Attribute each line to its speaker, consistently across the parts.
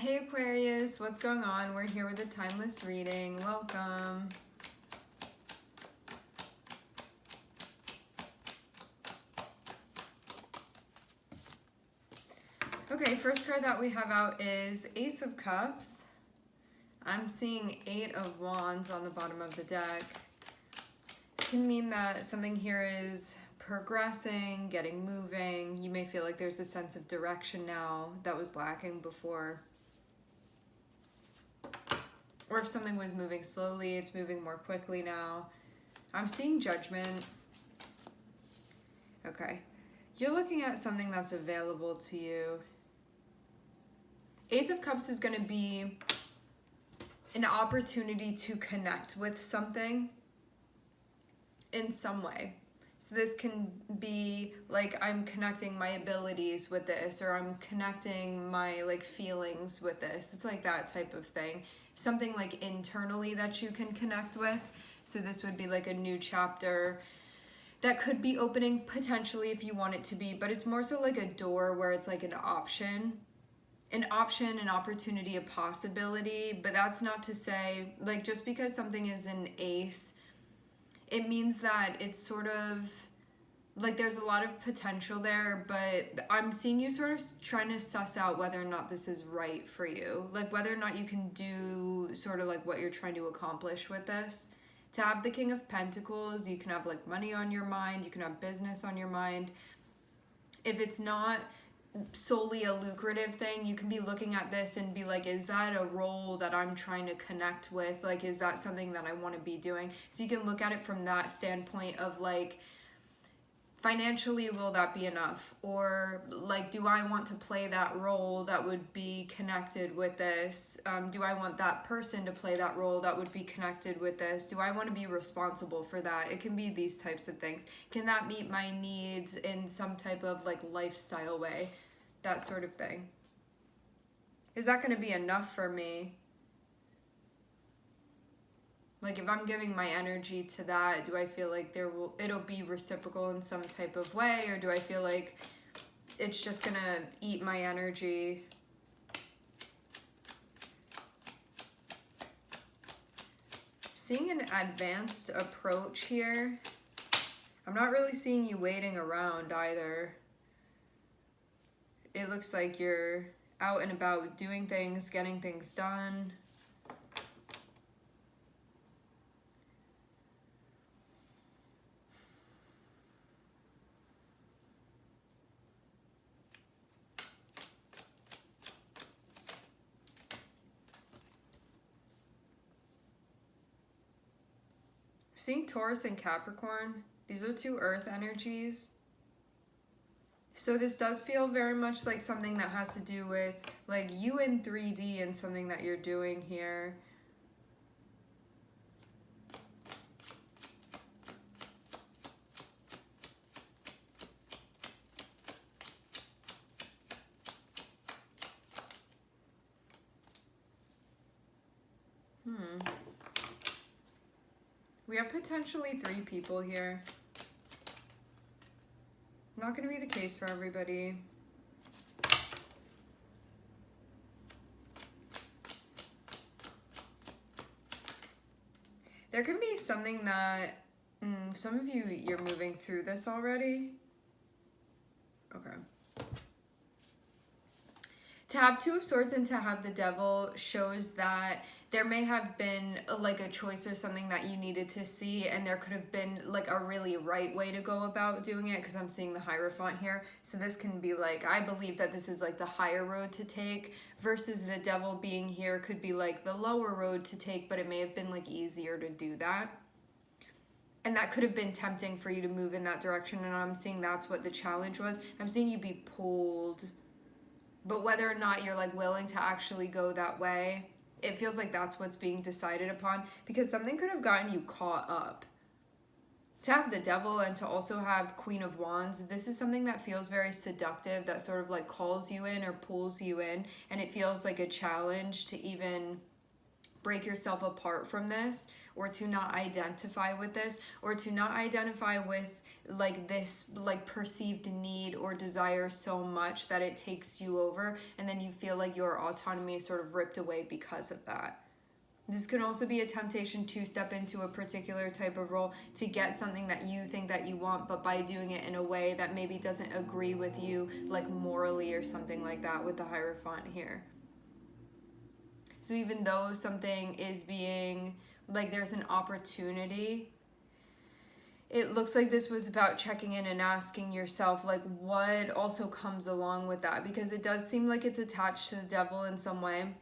Speaker 1: Hey Aquarius, what's going on? We're here with a timeless reading. Welcome. Okay, first card that we have out is Ace of Cups. I'm seeing 8 of Wands on the bottom of the deck. This can mean that something here is progressing, getting moving. You may feel like there's a sense of direction now that was lacking before. Or if something was moving slowly, it's moving more quickly now. I'm seeing Judgment. Okay. You're looking at something that's available to you. Ace of Cups is going to be an opportunity to connect with something in some way. So this can be like I'm connecting my abilities with this, or I'm connecting my feelings with this. It's like that type of thing. Something like internally that you can connect with. So this would be like a new chapter that could be opening potentially if you want it to be, but it's more so like a door where it's like an option, an opportunity, a possibility. But that's not to say, like, just because something is an ace, it means that it's sort of like there's a lot of potential there, but I'm seeing you sort of trying to suss out whether or not this is right for you. Like whether or not you can do sort of like what you're trying to accomplish with this. To have the King of Pentacles, you can have like money on your mind, you can have business on your mind. If it's not solely a lucrative thing, you can be looking at this and be like, is that a role that I'm trying to connect with? Like, is that something that I want to be doing? So you can look at it from that standpoint of like, financially, will that be enough? Or like, do I want to play that role that would be connected with this? Do I want that person to play that role that would be connected with this? Do I want to be responsible for that? It can be these types of things. Can that meet my needs in some type of like lifestyle way? That sort of thing. Is that going to be enough for me? Like if I'm giving my energy to that, do I feel like it'll be reciprocal in some type of way, or do I feel like it's just gonna eat my energy? Seeing an advanced approach here. I'm not really seeing you waiting around either. It looks like you're out and about doing things, getting things done. Seeing Taurus and Capricorn, these are 2 earth energies. So this does feel very much like something that has to do with like you in 3D and something that you're doing here. We have potentially 3 people here. Not going to be the case for everybody. There can be something that some of you're moving through this already. Okay. To have 2 of Swords and to have the Devil shows that there may have been like a choice or something that you needed to see, and there could have been like a really right way to go about doing it, because I'm seeing the Hierophant here. So this can be like, I believe that this is like the higher road to take, versus the Devil being here could be like the lower road to take, but it may have been like easier to do that. And that could have been tempting for you to move in that direction, and I'm seeing that's what the challenge was. I'm seeing you be pulled, but whether or not you're like willing to actually go that way, it feels like that's what's being decided upon, because something could have gotten you caught up. To have the Devil and to also have Queen of Wands, this is something that feels very seductive, that sort of like calls you in or pulls you in, and it feels like a challenge to even break yourself apart from this, or to not identify with this, or to not identify with like this like perceived need or desire so much that it takes you over, and then you feel like your autonomy is sort of ripped away because of that. This can also be a temptation to step into a particular type of role to get something that you think that you want, but by doing it in a way that maybe doesn't agree with you, like morally or something like that, with the Hierophant here. So even though something is being, like there's an opportunity, it looks like this was about checking in and asking yourself, like, what also comes along with that? Because it does seem like it's attached to the devil in some way.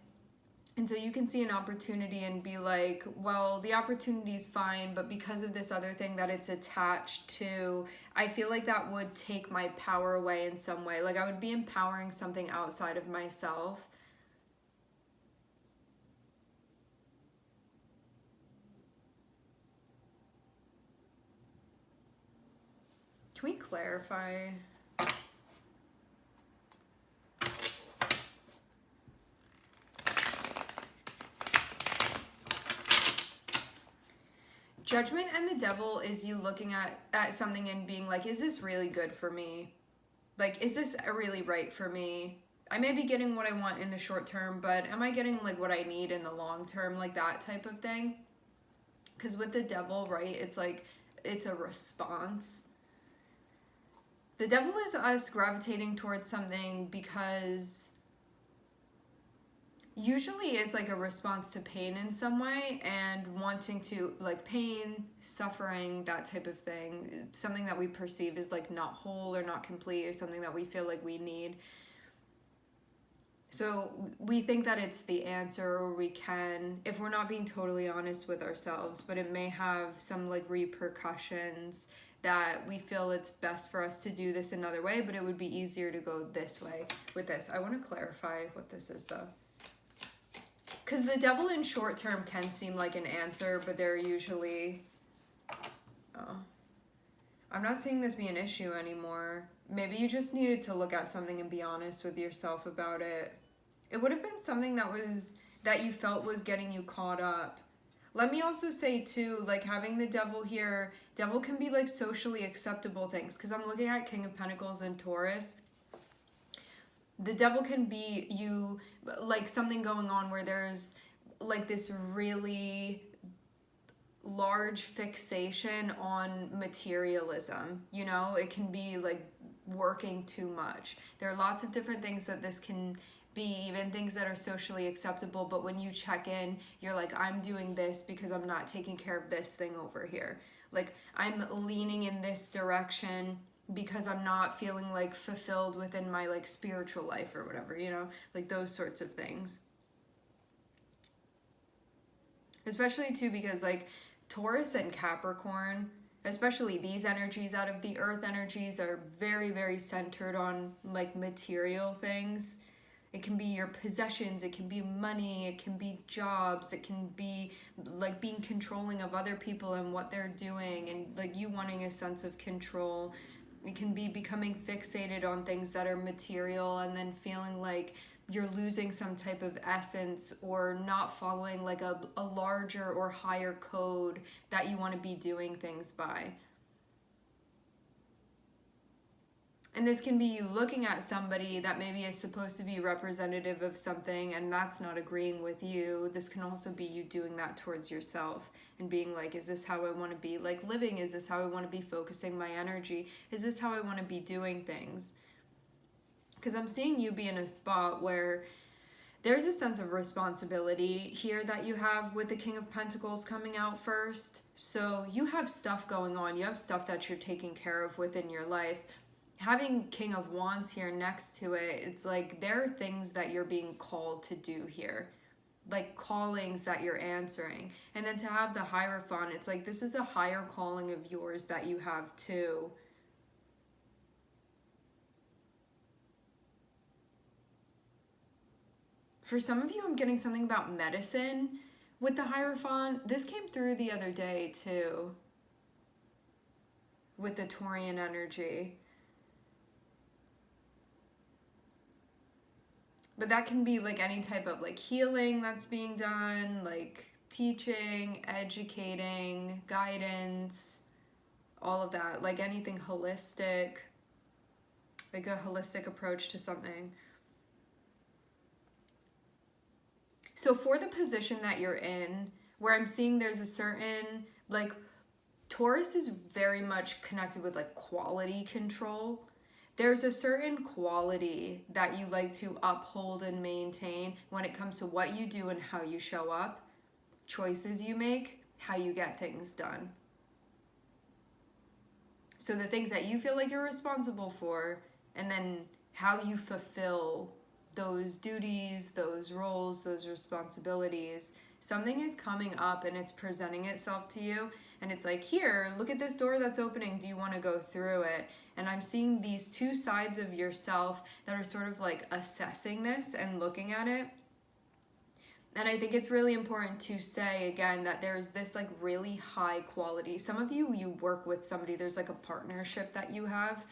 Speaker 1: And so you can see an opportunity and be like, well, the opportunity is fine, but because of this other thing that it's attached to, I feel like that would take my power away in some way. Like I would be empowering something outside of myself. Can we clarify? Judgment and the devil is you looking at something and being like, is this really good for me? Like, is this really right for me? I may be getting what I want in the short term, but am I getting like what I need in the long term? Like that type of thing. Because with the devil, right, it's like, it's a response. The devil is us gravitating towards something because usually it's like a response to pain in some way and wanting to, like pain, suffering, that type of thing. Something that we perceive as like not whole or not complete, or something that we feel like we need. So we think that it's the answer, or we can, if we're not being totally honest with ourselves, but it may have some like repercussions that we feel it's best for us to do this another way, but it would be easier to go this way with this. I want to clarify what this is though. Because the devil in short term can seem like an answer, but they're usually... Oh. I'm not seeing this be an issue anymore. Maybe you just needed to look at something and be honest with yourself about it. It would have been something that you felt was getting you caught up. Let me also say too, like having the devil here, devil can be like socially acceptable things. Because I'm looking at King of Pentacles and Taurus. The devil can be you, like something going on where there's like this really large fixation on materialism. You know, it can be like working too much. There are lots of different things that this can be, even things that are socially acceptable, but when you check in, you're like, I'm doing this because I'm not taking care of this thing over here. Like, I'm leaning in this direction because I'm not feeling like fulfilled within my like spiritual life or whatever, you know, like those sorts of things. Especially too because like Taurus and Capricorn, especially these energies out of the earth energies, are very, very centered on like material things. It can be your possessions, it can be money, it can be jobs, it can be like being controlling of other people and what they're doing, and like you wanting a sense of control. It can be becoming fixated on things that are material and then feeling like you're losing some type of essence or not following like a larger or higher code that you want to be doing things by. And this can be you looking at somebody that maybe is supposed to be representative of something and that's not agreeing with you. This can also be you doing that towards yourself and being like, is this how I want to be like living? Is this how I want to be focusing my energy? Is this how I want to be doing things? Because I'm seeing you be in a spot where there's a sense of responsibility here that you have with the King of Pentacles coming out first. So you have stuff going on. You have stuff that you're taking care of within your life. Having King of Wands here next to it, it's like there are things that you're being called to do here. Like callings that you're answering. And then to have the Hierophant, it's like this is a higher calling of yours that you have too. For some of you, I'm getting something about medicine with the Hierophant. This came through the other day too, with the Taurian energy. But that can be like any type of like healing that's being done, like teaching, educating, guidance, all of that, like anything holistic, like a holistic approach to something. So for the position that you're in, where I'm seeing there's a certain, like, Taurus is very much connected with like quality control. There's a certain quality that you like to uphold and maintain when it comes to what you do and how you show up, choices you make, how you get things done. So the things that you feel like you're responsible for, and then how you fulfill those duties, those roles, those responsibilities. Something is coming up and it's presenting itself to you, and it's like, here, look at this door that's opening, do you want to go through it? And I'm seeing these two sides of yourself that are sort of like assessing this and looking at it. And I think it's really important to say again that there's this like really high quality. Some of you work with somebody, there's like a partnership that you have,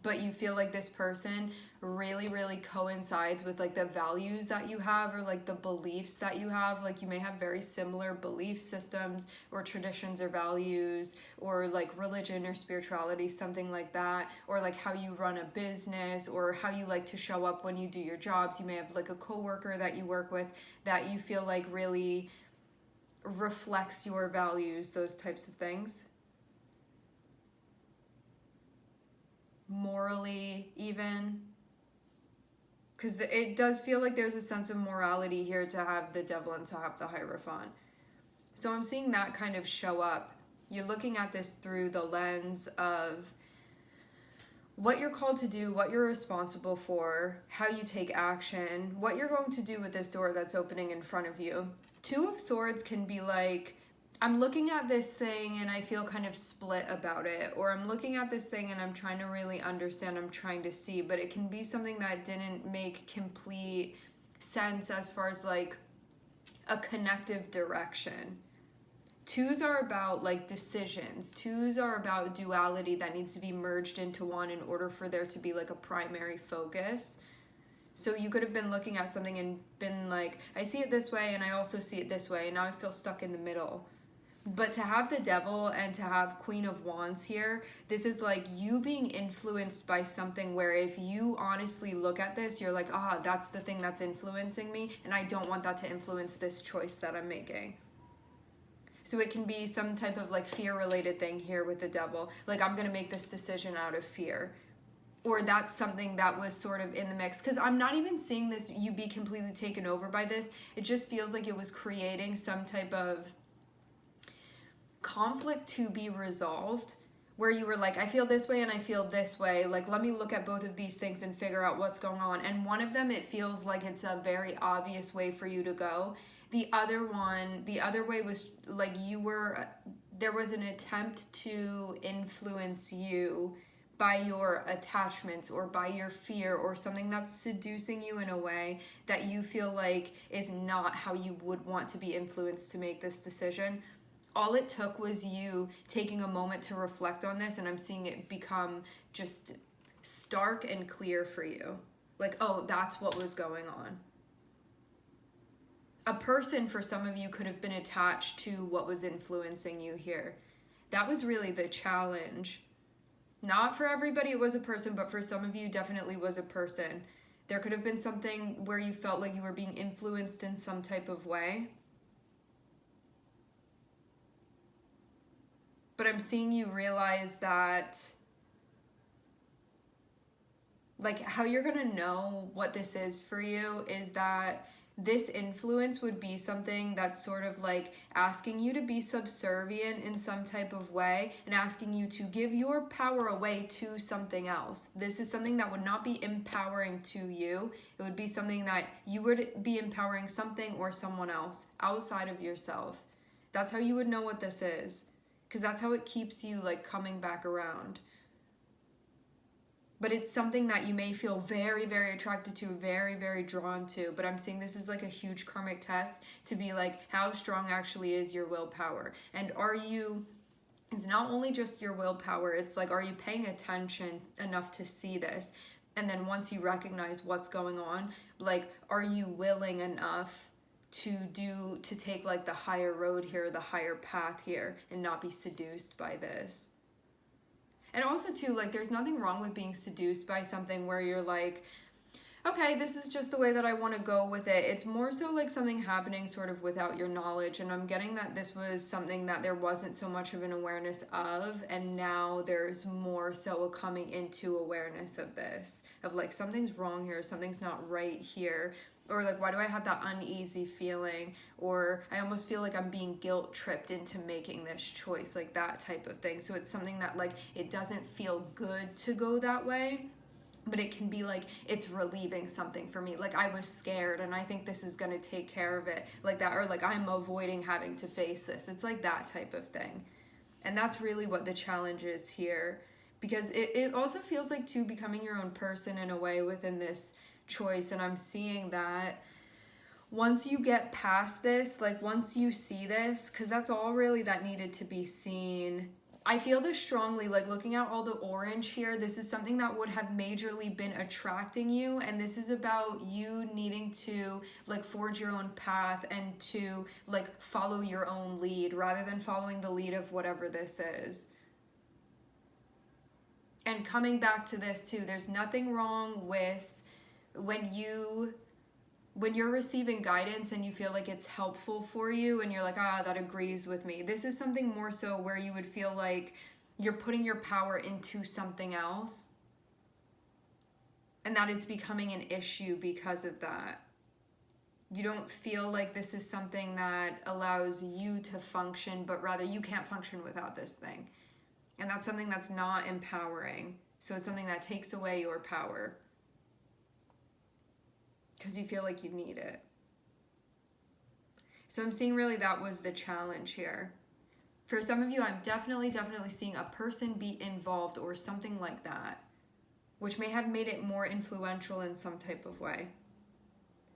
Speaker 1: but you feel like this person really, really coincides with like the values that you have, or like the beliefs that you have. Like you may have very similar belief systems or traditions or values, or like religion or spirituality, something like that, or like how you run a business, or how you like to show up when you do your jobs. You may have like a coworker that you work with that you feel like really reflects your values, those types of things. Morally, even, because it does feel like there's a sense of morality here to have the devil and to have the Hierophant. So I'm seeing that kind of show up. You're looking at this through the lens of what you're called to do, what you're responsible for, how you take action, what you're going to do with this door that's opening in front of you. Two of Swords can be like, I'm looking at this thing and I feel kind of split about it, or I'm looking at this thing and I'm trying to really understand, I'm trying to see, but it can be something that didn't make complete sense as far as like a connective direction. Twos are about like decisions. Twos are about duality that needs to be merged into one in order for there to be like a primary focus. So you could have been looking at something and been like, I see it this way and I also see it this way, and now I feel stuck in the middle. But to have the devil and to have Queen of Wands here, this is like you being influenced by something where if you honestly look at this, you're like, that's the thing that's influencing me, and I don't want that to influence this choice that I'm making. So it can be some type of like fear-related thing here with the devil. Like, I'm going to make this decision out of fear. Or that's something that was sort of in the mix. Because I'm not even seeing this, you be completely taken over by this. It just feels like it was creating some type of conflict to be resolved, where you were like, I feel this way and I feel this way, like let me look at both of these things and figure out what's going on. And one of them, it feels like it's a very obvious way for you to go. The other way was like there was an attempt to influence you by your attachments or by your fear, or something that's seducing you in a way that you feel like is not how you would want to be influenced to make this decision. All it took was you taking a moment to reflect on this, and I'm seeing it become just stark and clear for you. Like, oh, that's what was going on. A person, for some of you, could have been attached to what was influencing you here. That was really the challenge. Not for everybody it was a person, but for some of you definitely was a person. There could have been something where you felt like you were being influenced in some type of way. But I'm seeing you realize that, like, how you're gonna know what this is for you is that this influence would be something that's sort of like asking you to be subservient in some type of way and asking you to give your power away to something else. This is something that would not be empowering to you. It would be something that you would be empowering something or someone else outside of yourself. That's how you would know what this is, because that's how it keeps you like coming back around. But it's something that you may feel very, very attracted to, very, very drawn to. But I'm seeing this is like a huge karmic test to be like, how strong actually is your willpower? And it's not only just your willpower, it's like, are you paying attention enough to see this? And then once you recognize what's going on, like, are you willing enough to take like the higher road here, the higher path here, and not be seduced by this? And also too, like, there's nothing wrong with being seduced by something where you're like, okay, this is just the way that I want to go with it. It's more so like something happening sort of without your knowledge. And I'm getting that this was something that there wasn't so much of an awareness of. And now there's more so a coming into awareness of this. Of like, something's wrong here. Something's not right here. Or like, why do I have that uneasy feeling? Or I almost feel like I'm being guilt tripped into making this choice. Like that type of thing. So it's something that like, it doesn't feel good to go that way. But it can be like, it's relieving something for me. Like, I was scared and I think this is going to take care of it. Like that. Or like, I'm avoiding having to face this. It's like that type of thing. And that's really what the challenge is here. Because it also feels like, too, becoming your own person in a way within this choice. And I'm seeing that once you get past this, like once you see this, because that's all really that needed to be seen. I feel this strongly, like looking at all the orange here, this is something that would have majorly been attracting you, and this is about you needing to like forge your own path and to like follow your own lead rather than following the lead of whatever this is. And coming back to this too, there's nothing wrong with when you're receiving guidance and you feel like it's helpful for you and you're like, that agrees with me. This is something more so where you would feel like you're putting your power into something else and that it's becoming an issue because of that. You don't feel like this is something that allows you to function, but rather you can't function without this thing. And that's something that's not empowering. So it's something that takes away your power. Because you feel like you need it. So I'm seeing really that was the challenge here. For some of you, I'm definitely seeing a person be involved or something like that, which may have made it more influential in some type of way.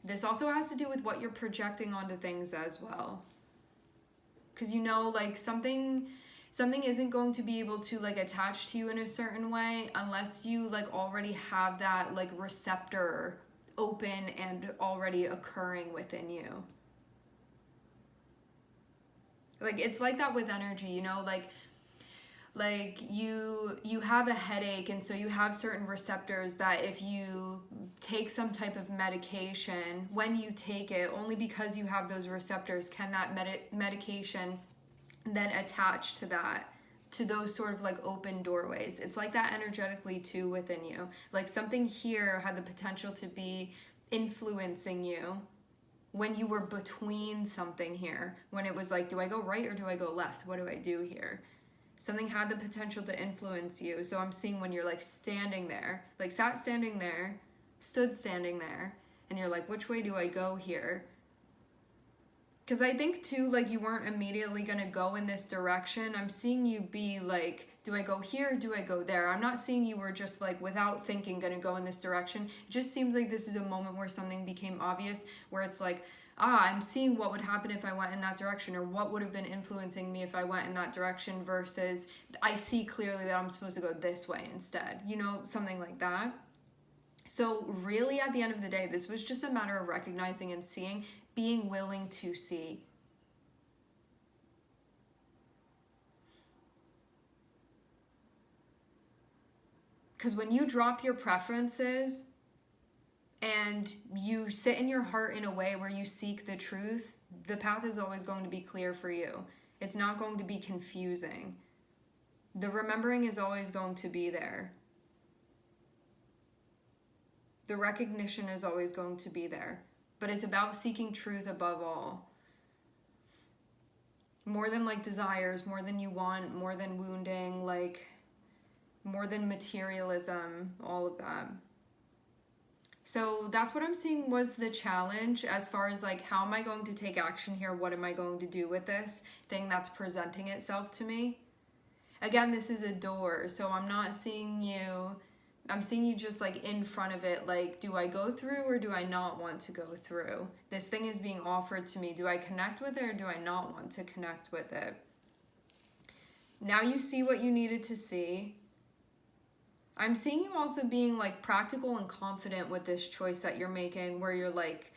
Speaker 1: This also has to do with what you're projecting onto things as well. Because you know, like something isn't going to be able to like attach to you in a certain way unless you like already have that like receptor open and already occurring within you. Like it's like that with energy, you know, like you have a headache, and so you have certain receptors that if you take some type of medication, when you take it, only because you have those receptors can that medication then attach to that, to those sort of like open doorways. It's like that energetically too within you. Like something here had the potential to be influencing you when you were between something here, when it was like, do I go right or do I go left? What do I do here? Something had the potential to influence you. So I'm seeing when you're like standing there, like sat standing there, stood standing there, and you're like, which way do I go here? Because I think too, like you weren't immediately going to go in this direction. I'm seeing you be like, do I go here or do I go there? I'm not seeing you were just like without thinking going to go in this direction. It just seems like this is a moment where something became obvious, where it's like, I'm seeing what would happen if I went in that direction, or what would have been influencing me if I went in that direction, versus I see clearly that I'm supposed to go this way instead. You know, something like that. So really at the end of the day, this was just a matter of recognizing and seeing, being willing to see. Because when you drop your preferences and you sit in your heart in a way where you seek the truth, the path is always going to be clear for you. It's not going to be confusing. The remembering is always going to be there. The recognition is always going to be there. But it's about seeking truth above all. More than like desires, more than you want, more than wounding, like more than materialism, all of that. So that's what I'm seeing was the challenge, as far as like, how am I going to take action here? What am I going to do with this thing that's presenting itself to me? Again, this is a door, so I'm not seeing you, I'm seeing you just like in front of it, like, do I go through or do I not want to go through? This thing is being offered to me. Do I connect with it or do I not want to connect with it? Now you see what you needed to see. I'm seeing you also being like practical and confident with this choice that you're making, where you're like,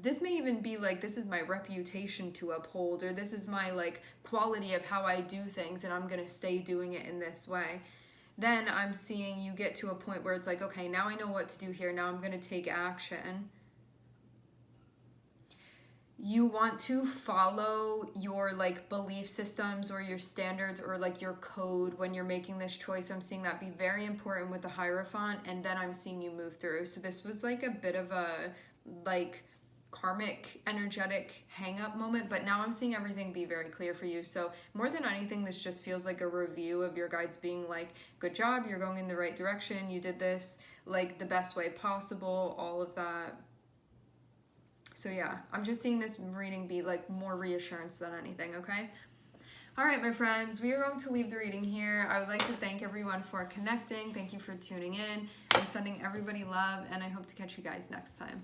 Speaker 1: this may even be like, this is my reputation to uphold, or this is my like quality of how I do things, and I'm gonna stay doing it in this way. then I'm seeing you get to a point where it's like, okay, now I know what to do here. Now I'm going to take action. You want to follow your like belief systems or your standards or like your code when you're making this choice. I'm seeing that be very important with the Hierophant, and then I'm seeing you move through. So this was like a bit of a like karmic energetic hang up moment, but now I'm seeing everything be very clear for you. So more than anything, this just feels like a review of your guides being like, good job, you're going in the right direction, you did this like the best way possible, all of that. So yeah, I'm just seeing this reading be like more reassurance than anything, okay? All right, my friends, we are going to leave the reading here. I would like to thank everyone for connecting. Thank you for tuning in. I'm sending everybody love, and I hope to catch you guys next time.